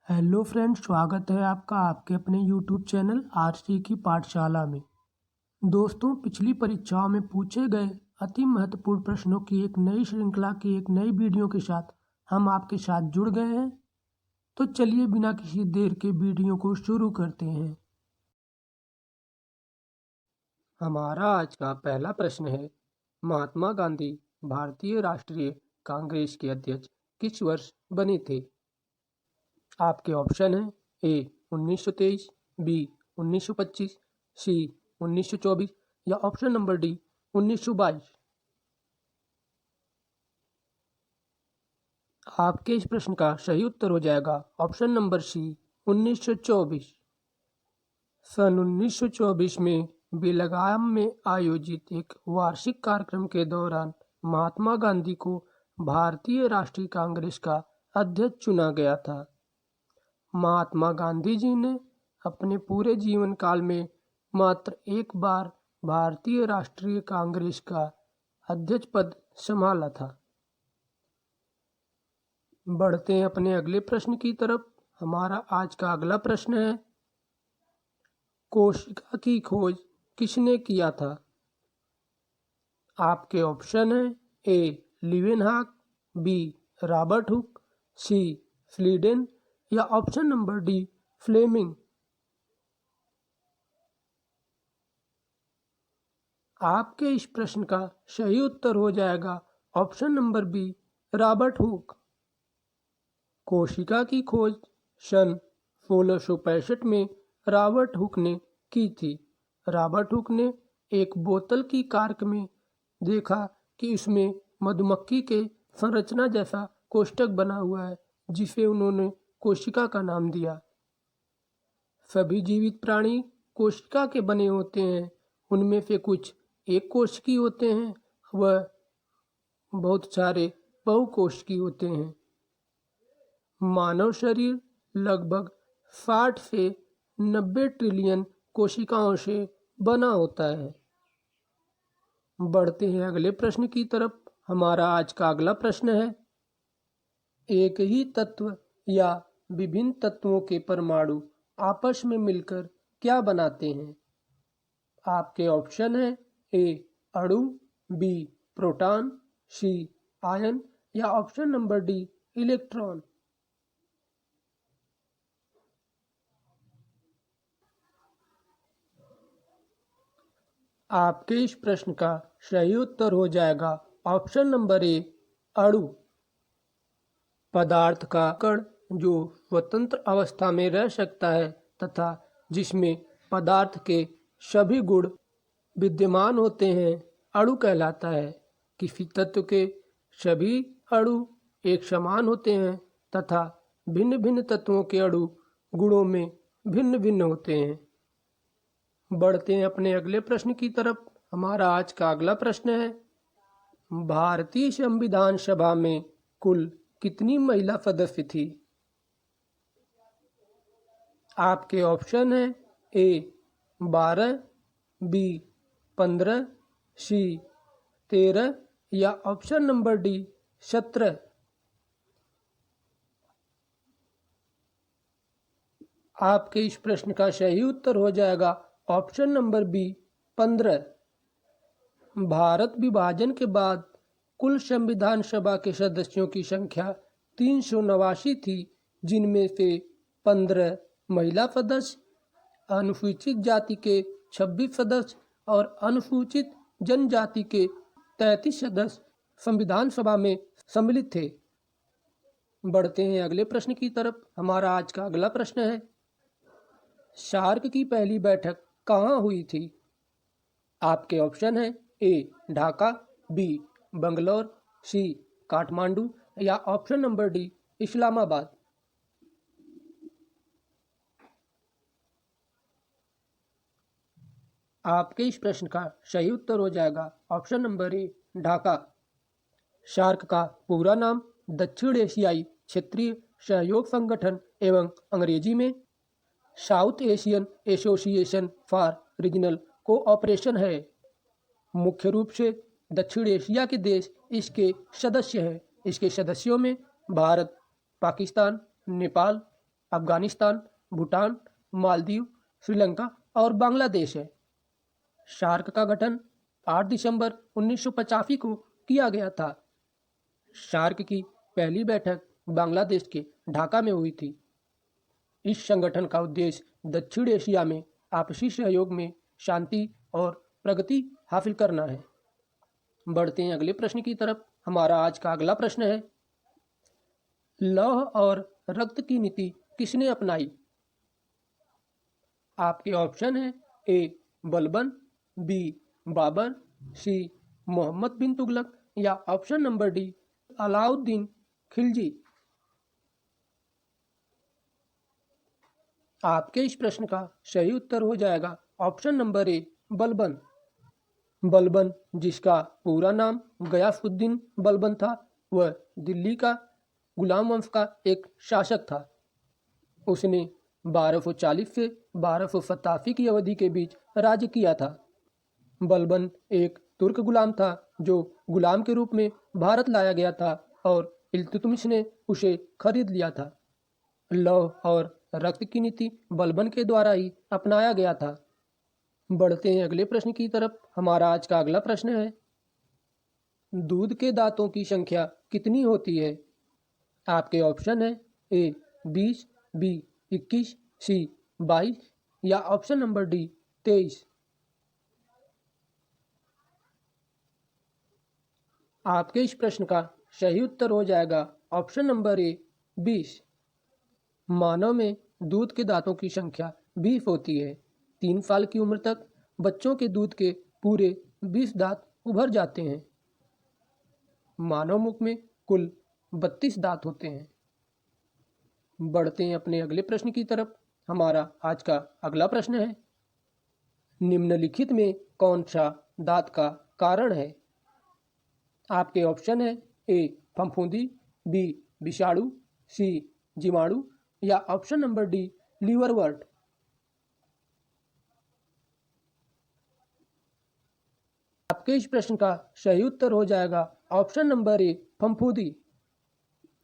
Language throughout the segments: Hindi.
हेलो फ्रेंड्स, स्वागत है आपका आपके अपने यूट्यूब चैनल आरसी की पाठशाला में। दोस्तों, पिछली परीक्षाओं में पूछे गए अति महत्वपूर्ण प्रश्नों की एक नई श्रृंखला की एक नई वीडियो के साथ हम आपके साथ जुड़ गए हैं। तो चलिए बिना किसी देर के वीडियो को शुरू करते हैं। हमारा आज का पहला प्रश्न है, महात्मा गांधी भारतीय राष्ट्रीय कांग्रेस के अध्यक्ष किस वर्ष बने थे? आपके ऑप्शन हैं ए 1923, बी 1925, सी 1924 या ऑप्शन नंबर डी 1922। आपके इस प्रश्न का सही उत्तर हो जाएगा ऑप्शन नंबर सी 1924। सन 1924 में बेलगाम में आयोजित एक वार्षिक कार्यक्रम के दौरान महात्मा गांधी को भारतीय राष्ट्रीय कांग्रेस का अध्यक्ष चुना गया था। महात्मा गांधी जी ने अपने पूरे जीवन काल में मात्र एक बार भारतीय राष्ट्रीय कांग्रेस का अध्यक्ष पद संभाला था। बढ़ते हैं अपने अगले प्रश्न की तरफ। हमारा आज का अगला प्रश्न है, कोशिका की खोज किसने किया था? आपके ऑप्शन है ए लीवेनहॉक, बी रॉबर्ट हुक, सी फ्लीडेन या ऑप्शन नंबर डी फ्लेमिंग। आपके इस प्रश्न का सही उत्तर हो जाएगा option number B Robert Hooke. कोशिका की खोज सन 1665 में रॉबर्ट हुक ने की थी। रॉबर्ट हुक ने एक बोतल की कार्क में देखा कि उसमें मधुमक्खी के संरचना जैसा कोष्ठक बना हुआ है, जिसे उन्होंने कोशिका का नाम दिया। सभी जीवित प्राणी कोशिका के बने होते हैं। उनमें से कुछ एक कोशिकी होते हैं, वह बहुत सारे बहुकोशिकी होते हैं। मानव शरीर लगभग 60 से 90 ट्रिलियन कोशिकाओं से बना होता है। बढ़ते हैं अगले प्रश्न की तरफ। हमारा आज का अगला प्रश्न है, एक ही तत्व या विभिन्न तत्वों के परमाणु आपस में मिलकर क्या बनाते हैं? आपके ऑप्शन है ए अणु, बी प्रोटॉन, सी आयन या ऑप्शन नंबर डी इलेक्ट्रॉन। आपके इस प्रश्न का सही उत्तर हो जाएगा ऑप्शन नंबर ए अणु। पदार्थ का कण जो स्वतंत्र अवस्था में रह सकता है तथा जिसमें पदार्थ के सभी गुण विद्यमान होते हैं, अणु कहलाता है। किसी तत्व के सभी अणु एक समान होते हैं तथा भिन्न भिन्न तत्वों के अणु गुणों में भिन्न भिन्न होते हैं। बढ़ते हैं अपने अगले प्रश्न की तरफ। हमारा आज का अगला प्रश्न है, भारतीय संविधान सभा में कुल कितनी महिला सदस्य थी? आपके ऑप्शन है ए 12, बी 15, सी 13 या ऑप्शन नंबर डी 17। आपके इस प्रश्न का सही उत्तर हो जाएगा ऑप्शन नंबर बी 15। भारत विभाजन के बाद कुल संविधान सभा के सदस्यों की संख्या 389 थी, जिनमें से 15 महिला सदस्य, अनुसूचित जाति के 26 सदस्य और अनुसूचित जनजाति के 33 सदस्य संविधान सभा में सम्मिलित थे। बढ़ते हैं अगले प्रश्न की तरफ। हमारा आज का अगला प्रश्न है, सार्क की पहली बैठक कहाँ हुई थी? आपके ऑप्शन है ए ढाका, बी बंगलौर, सी काठमांडू या ऑप्शन नंबर डी इस्लामाबाद। आपके इस प्रश्न का सही उत्तर हो जाएगा option number A Dhaka. SAARC का पूरा नाम दक्षिण एशियाई क्षेत्रीय सहयोग संगठन एवं अंग्रेजी में south Asian association for regional cooperation है। मुख्य रूप से दक्षिण एशिया के देश इसके सदस्य हैं। इसके सदस्यों में भारत, पाकिस्तान, नेपाल, अफगानिस्तान, भूटान, मालदीव, श्रीलंका और बांग्लादेश है। सार्क का गठन 8 दिसंबर 1985 को किया गया था। सार्क की पहली बैठक बांग्लादेश के ढाका में हुई थी। इस संगठन का उद्देश्य दक्षिण एशिया में आपसी सहयोग में शांति और प्रगति हासिल करना है। बढ़ते हैं अगले प्रश्न की तरफ। हमारा आज का अगला प्रश्न है, लौह और रक्त की नीति किसने अपनाई? आपके ऑप्शन है ए बलबन, बी बाबर, सी मोहम्मद बिन तुगलक या option number D Alauddin Khilji. आपके इस प्रश्न का सही उत्तर हो जाएगा ऑप्शन नंबर ए बलबन। बलबन, जिसका पूरा नाम गयासुद्दीन बलबन था, वह दिल्ली का गुलाम वंश का एक शासक था। उसने 1240 से 1287 की अवधि के बीच राज्य किया था। बलबन एक तुर्क गुलाम था जो गुलाम के रूप में भारत लाया गया था और इल्तुतमिश ने उसे खरीद लिया था। लौह और रक्त की नीति बलबन के द्वारा ही अपनाया गया था। बढ़ते हैं अगले प्रश्न की तरफ। हमारा आज का अगला प्रश्न है, दूध के दांतों की संख्या कितनी होती है? आपके ऑप्शन है ए 20, बी 21, सी 22 या ऑप्शन नंबर डी 23। आपके इस प्रश्न का सही उत्तर हो जाएगा ऑप्शन नंबर ए 20। मानव में दूध के दांतों की संख्या 20 होती है। 3 साल की उम्र तक बच्चों के दूध के पूरे 20 दांत उभर जाते हैं। मानव मुख में कुल 32 दांत होते हैं। बढ़ते हैं अपने अगले प्रश्न की तरफ। हमारा आज का अगला प्रश्न है, निम्नलिखित में कौन सा दांत का कारण है? आपके ऑप्शन है ए फफूंदी, बी विषाणु, सी जीवाणु या ऑप्शन नंबर डी लीवरवर्ट। आपके इस प्रश्न का सही उत्तर हो जाएगा ऑप्शन नंबर ए फफूंदी।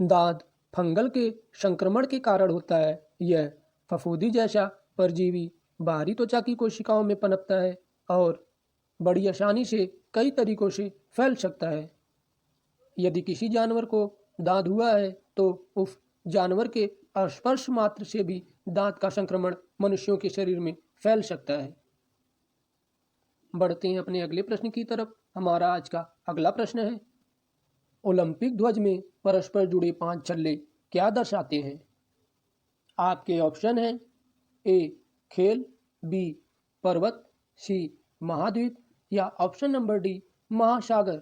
दांत फंगल के संक्रमण के कारण होता है। यह फफूंदी जैसा परजीवी बाहरी त्वचा की कोशिकाओं में पनपता है और बड़ी आसानी से कई तरीकों से फैल सकता है। यदि किसी जानवर को दांत हुआ है तो उस जानवर के स्पर्श मात्र से भी दांत का संक्रमण मनुष्यों के शरीर में फैल सकता है। बढ़ते हैं अपने अगले प्रश्न की तरफ। हमारा आज का अगला प्रश्न है, ओलंपिक ध्वज में परस्पर जुड़े 5 छल्ले क्या दर्शाते हैं? आपके ऑप्शन है ए खेल, बी पर्वत, सी महाद्वीप या ऑप्शन नंबर डी महासागर।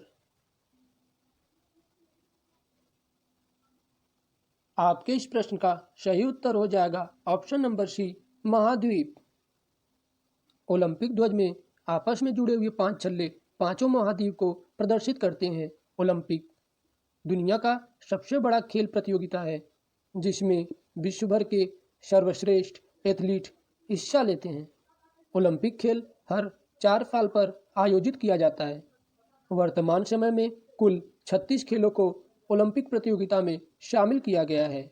आपके इस प्रश्न का सही उत्तर हो जाएगा ऑप्शन नंबर सी महाद्वीप। ओलंपिक ध्वज में आपस में जुड़े हुए 5 छल्ले पांचों महाद्वीप को प्रदर्शित करते हैं। ओलंपिक दुनिया का सबसे बड़ा खेल प्रतियोगिता है जिसमें विश्व भर के सर्वश्रेष्ठ एथलीट हिस्सा लेते हैं। ओलंपिक खेल हर 4 साल पर आयोजित किया जाता है। वर्तमान समय में कुल 36 खेलों को ओलंपिक प्रतियोगिता में शामिल किया गया है।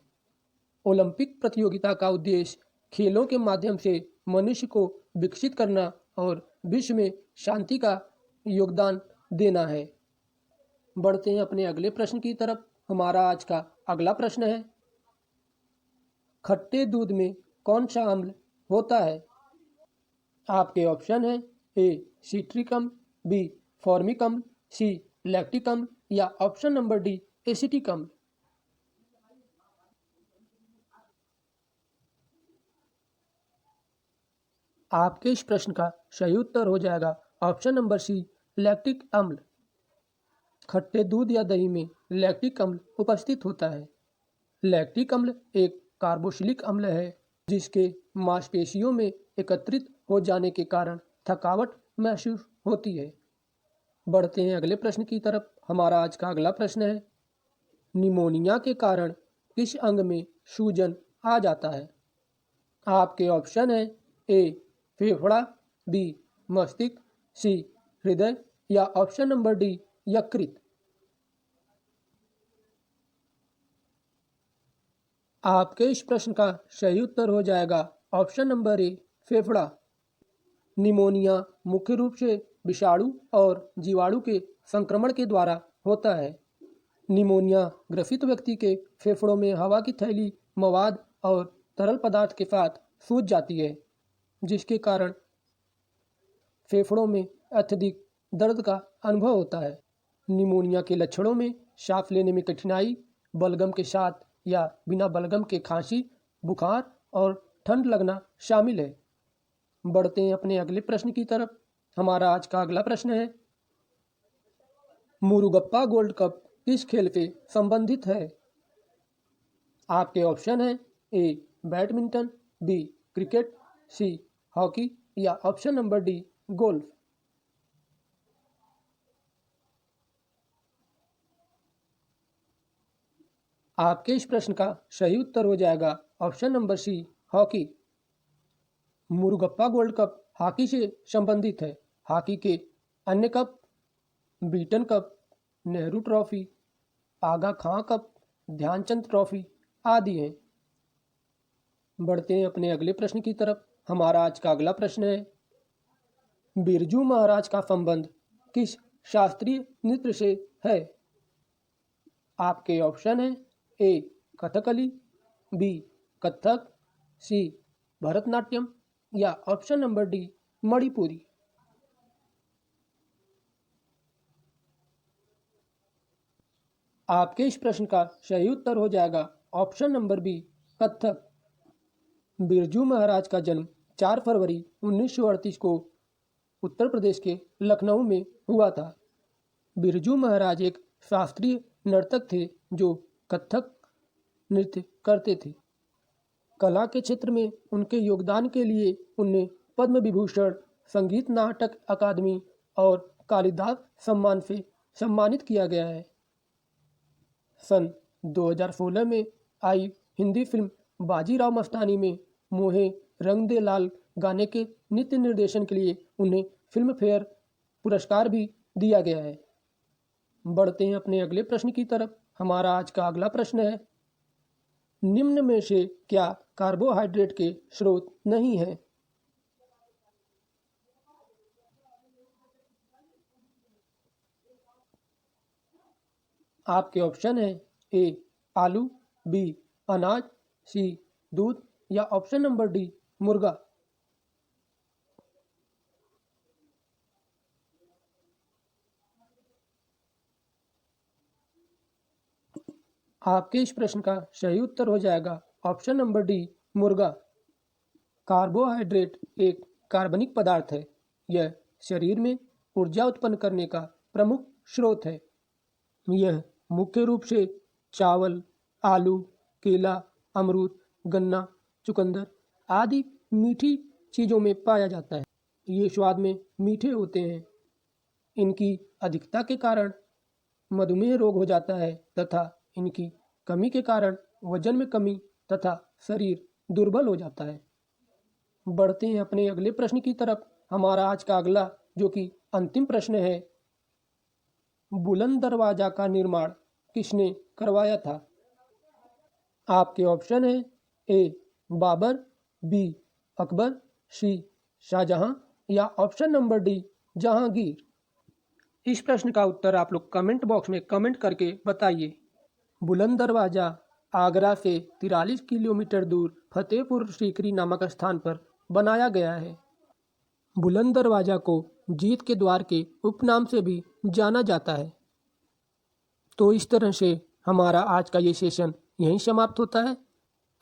ओलंपिक प्रतियोगिता का उद्देश्य खेलों के माध्यम से मनुष्य को विकसित करना और विश्व में शांति का योगदान देना है। बढ़ते हैं अपने अगले प्रश्न की तरफ। हमारा आज का अगला प्रश्न है, खट्टे दूध में कौन सा अम्ल होता है? आपके ऑप्शन है ए सिट्रिक अम्ल, बी फॉर्मिक अम्ल, सी लैक्टिक अम्ल या ऑप्शन नंबर डी एसिटिक अम्ल। आपके इस प्रश्न का सही उत्तर हो जाएगा ऑप्शन नंबर सी लैक्टिक अम्ल। खट्टे दूध या दही में लैक्टिक अम्ल उपस्थित होता है। लैक्टिक अम्ल एक कार्बोक्सिलिक अम्ल है जिसके मांसपेशियों में एकत्रित हो जाने के कारण थकावट महसूस होती है। बढ़ते हैं अगले प्रश्न की तरफ। हमारा आज का अगला प्रश्न है, निमोनिया के कारण किस अंग में सूजन आ जाता है? आपके ऑप्शन है ए फेफड़ा, बी मस्तिष्क, सी हृदय या ऑप्शन नंबर डी यकृत। आपके इस प्रश्न का सही उत्तर हो जाएगा ऑप्शन नंबर ए, फेफड़ा। निमोनिया मुख्य रूप से विषाणु और जीवाणु के संक्रमण के द्वारा होता है। निमोनिया ग्रसित व्यक्ति के फेफड़ों में हवा की थैली मवाद और तरल पदार्थ के साथ सूज जाती है, जिसके कारण फेफड़ों में अत्यधिक दर्द का अनुभव होता है। निमोनिया के लक्षणों में सांस लेने में कठिनाई, बलगम के साथ या बिना बलगम के खांसी, बुखार और ठंड लगना शामिल है। बढ़ते हैं अपने अगले प्रश्न की तरफ। हमारा आज का अगला प्रश्न है, मुरुगप्पा गोल्ड कप किस खेल से संबंधित है? आपके ऑप्शन है A, badminton, B, cricket, C, hockey या ऑप्शन नंबर डी, गोल्फ। आपके इस प्रश्न का सही उत्तर हो जाएगा option number C, hockey. Murugappa gold cup hockey से संबंधित है। हॉकी के अन्य cup Beighton cup, Nehru trophy, Aga Khan cup, Dhyanchand trophy आदि हैं। बढ़ते हैं अपने अगले प्रश्न की तरफ। हमारा आज का अगला प्रश्न है, बिरजू महाराज का संबंध किस शास्त्रीय नृत्य से है? आपके ऑप्शन है ए, कथकली, बी, कथक, सी, भरतनाट्यम या ऑप्शन नंबर डी, मणिपुरी। आपके इस प्रश्न का सही उत्तर हो जाएगा option number B, Kathak. Birju Maharaj का जन्म 4 फरवरी 1938 को उत्तर प्रदेश के लखनऊ में हुआ था। बिरजू महाराज एक शास्त्रीय नर्तक थे जो कथक नृत्य करते थे। कला के क्षेत्र में उनके योगदान के लिए उन्हें पद्म विभूषण, संगीत नाटक अकादमी और कालिदास सम्मान से सम्मानित किया गया है। सन 2016 में आई हिंदी फिल्म बाजीराव मस्तानी में मोहे रंग दे लाल गाने के नृत्य निर्देशन के लिए उन्हें फिल्म फेयर पुरस्कार भी दिया गया है। बढ़ते हैं अपने अगले प्रश्न की तरफ। हमारा आज का अगला प्रश्न है, निम्न में से क्या कार्बोहाइड्रेट के स्रोत नहीं है? आपके ऑप्शन है ए, आलू, बी, अनाज, सी, दूध या ऑप्शन नंबर डी, मुर्गा। आपके इस प्रश्न का सही उत्तर हो जाएगा ऑप्शन नंबर डी, मुर्गा। कार्बोहाइड्रेट एक कार्बनिक पदार्थ है। यह शरीर में ऊर्जा उत्पन्न करने का प्रमुख स्रोत है। यह मुख्य रूप से चावल, आलू, केला, अमरूद, गन्ना, चुकंदर आदि मीठी चीज़ों में पाया जाता है। ये स्वाद में मीठे होते हैं। इनकी अधिकता के कारण मधुमेह रोग हो जाता है तथा इनकी कमी के कारण वजन में कमी तथा शरीर दुर्बल हो जाता है। बढ़ते हैं अपने अगले प्रश्न की तरफ। हमारा आज का अगला जो कि अंतिम प्रश्न है, बुलंद दरवाजा का निर्माण किसने करवाया था? आपके ऑप्शन है ए, बाबर, बी, अकबर, सी, शाहजहां या ऑप्शन नंबर डी, जहांगीर। इस प्रश्न का उत्तर आप लोग कमेंट बॉक्स में कमेंट करके बताइए। बुलंद दरवाज़ा आगरा से 43 किलोमीटर दूर फतेहपुर सीकरी नामक स्थान पर बनाया गया है। बुलंद दरवाज़ा को जीत के द्वार के उपनाम से भी जाना जाता है। तो इस तरह से हमारा आज का ये सेशन यहीं समाप्त होता है।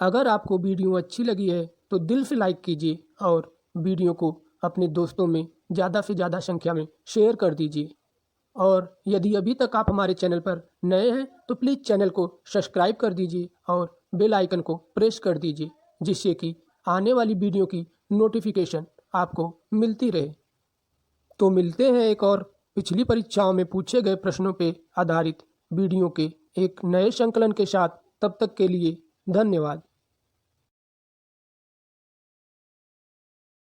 अगर आपको वीडियो अच्छी लगी है तो दिल से लाइक कीजिए और वीडियो को अपने दोस्तों में ज़्यादा से ज़्यादा संख्या में शेयर कर दीजिए। और यदि अभी तक आप हमारे चैनल पर नए हैं तो प्लीज़ चैनल को सब्सक्राइब कर दीजिए और बेल आइकन को प्रेस कर दीजिए, जिससे कि आने वाली वीडियो की नोटिफिकेशन आपको मिलती रहे। तो मिलते हैं एक और पिछली परीक्षाओं में पूछे गए प्रश्नों पर आधारित वीडियो के एक नए संकलन के साथ। तब तक के लिए धन्यवाद।